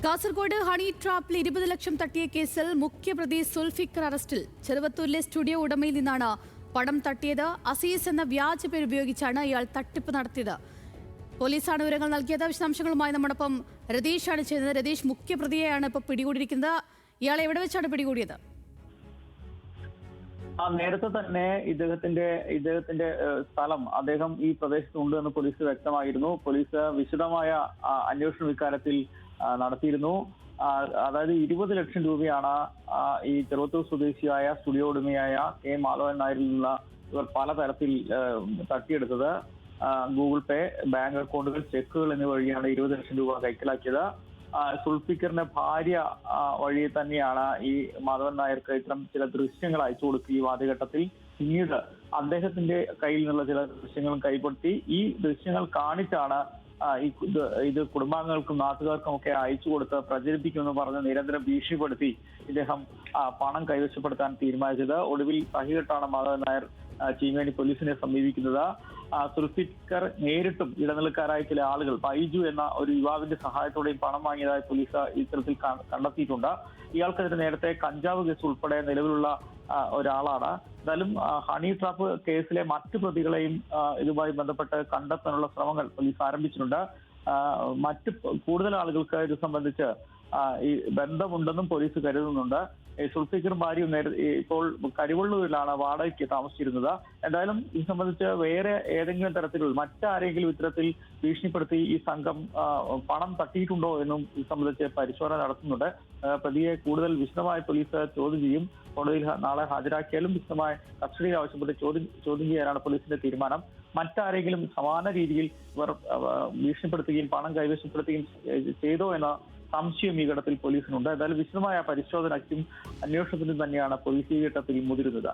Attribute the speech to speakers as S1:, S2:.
S1: Kasaragod honey ട്രാപ്പിൽ 20 ലക്ഷം തട്ടിയ കേസിൽ മുഖ്യപ്രതി സുൽഫിക്കർ അറസ്റ്റിൽ. ചെറുവത്തൂരിലെ സ്റ്റുഡിയോ ഉടമയിൽ നിന്നാണ് പണം തട്ടിയത്. അസീസ് എന്ന വ്യാജ പേര് ഉപയോഗിച്ചാണ് ഇയാൾ തട്ടിപ്പ് നടത്തിയത്. പോലീസാണ് വിവരങ്ങൾ നൽകിയത്. വിശദാംശങ്ങളുമായി നമ്മോടൊപ്പം രതീഷാണ് ചെയ്യുന്നത്. രതീഷ്, മുഖ്യപ്രതിയെയാണ് ഇപ്പോൾ പിടികൂടിയിരിക്കുന്നത്. ഇയാളെ എവിടെ വെച്ചാണ് പിടികൂടിയത്?
S2: നേരത്തെ തന്നെ ഇദ്ദേഹത്തിന്റെ സ്ഥലം അദ്ദേഹം ഈ പ്രദേശത്തുണ്ട് എന്ന് പോലീസ് വ്യക്തമായിരുന്നു. പോലീസ് വിശദമായ അന്വേഷണം ഇക്കാര്യത്തിൽ നടത്തിയിരുന്നു. അതായത് 20 ലക്ഷം രൂപയാണ് ഈ ചെറുവത്തൂർ സ്വദേശിയായ സ്റ്റുഡിയോ ഉടമയായ കെ മാധവൻ നായരിൽ നിന്നുള്ള ഇവർ പലതരത്തിൽ തട്ടിയെടുത്തത്. ഗൂഗിൾ പേ, ബാങ്ക് അക്കൗണ്ടുകൾ, ചെക്കുകൾ എന്നിവ വഴിയാണ് 20 ലക്ഷം രൂപ കൈക്കലാക്കിയത്. സുൽഫിക്കറിന്റെ ഭാര്യ വഴി തന്നെയാണ് ഈ മാധവൻ നായർക്ക് ഇത്തരം ചില ദൃശ്യങ്ങൾ അയച്ചു കൊടുക്കുകയും ആദ്യഘട്ടത്തിൽ പിന്നീട് അദ്ദേഹത്തിന്റെ കയ്യിൽ നിന്നുള്ള ചില ദൃശ്യങ്ങളും കൈപ്പറ്റി ഈ ദൃശ്യങ്ങൾ കാണിച്ചാണ് ഇത് കുടുംബാംഗങ്ങൾക്കും നാട്ടുകാർക്കും ഒക്കെ അയച്ചു കൊടുത്ത് പ്രചരിപ്പിക്കുമെന്ന് പറഞ്ഞ് നിരന്തരം ഭീഷണിപ്പെടുത്തി ഇദ്ദേഹം പണം കൈവശപ്പെടുത്താൻ തീരുമാനിച്ചത്. ഒടുവിൽ സഹികെട്ടാണ് മാധവൻ നായർ ചീമേനി പോലീസിനെ സമീപിക്കുന്നത്. സുൽഫിക്കർ നേരിട്ടും ഇടനിലക്കാരായ ചില ആളുകൾ ബൈജു എന്ന ഒരു യുവാവിന്റെ സഹായത്തോടെയും പണം വാങ്ങിയതായി പോലീസ് ഇത്തരത്തിൽ കണ്ടെത്തിയിട്ടുണ്ട്. ഇയാൾക്കെതിരെ നേരത്തെ കഞ്ചാവ് കേസ് ഉൾപ്പെടെ നിലവിലുള്ള ഒരാളാണ്. എന്തായാലും ഹണി ട്രാപ്പ് കേസിലെ മറ്റു പ്രതികളെയും ഇതുമായി ബന്ധപ്പെട്ട് കണ്ടെത്താനുള്ള ശ്രമങ്ങൾ പോലീസ് ആരംഭിച്ചിട്ടുണ്ട്. മറ്റ് കൂടുതൽ ആളുകൾക്ക് ഇത് സംബന്ധിച്ച് ഈ ബന്ധമുണ്ടെന്നും പോലീസ് കരുതുന്നുണ്ട്. സുൽഫിക്കറും ഭാര്യയും ഇപ്പോൾ കരിവള്ളൂരിലാണ് വാടകയ്ക്ക് താമസിച്ചിരുന്നത്. എന്തായാലും ഇത് സംബന്ധിച്ച് വേറെ ഏതെങ്കിലും തരത്തിലുള്ള മറ്റാരെങ്കിലും ഇത്തരത്തിൽ ഭീഷണിപ്പെടുത്തി ഈ സംഘം പണം തട്ടിയിട്ടുണ്ടോ എന്നും ഇത് സംബന്ധിച്ച് പരിശോധന നടത്തുന്നുണ്ട്. പ്രതിയെ കൂടുതൽ വിശദമായി പോലീസ് ചോദ്യം ചെയ്യും. കോടതിയിൽ നാളെ ഹാജരാക്കിയാലും വിശദമായ കസ്റ്റഡിയിൽ ആവശ്യപ്പെട്ട് ചോദ്യം ചെയ്യാനാണ് പോലീസിന്റെ തീരുമാനം. മറ്റാരെങ്കിലും സമാന രീതിയിൽ ഇവർ ഭീഷണിപ്പെടുത്തുകയും പണം കൈവശപ്പെടുത്തുകയും ചെയ്തോ എന്ന സംശയം ഈ ഘട്ടത്തിൽ പോലീസിനുണ്ട്. എന്തായാലും വിശദമായ പരിശോധനയ്ക്കും അന്വേഷണത്തിനും തന്നെയാണ് പോലീസ് ഈ ഘട്ടത്തിൽ മുതിരുന്നത്.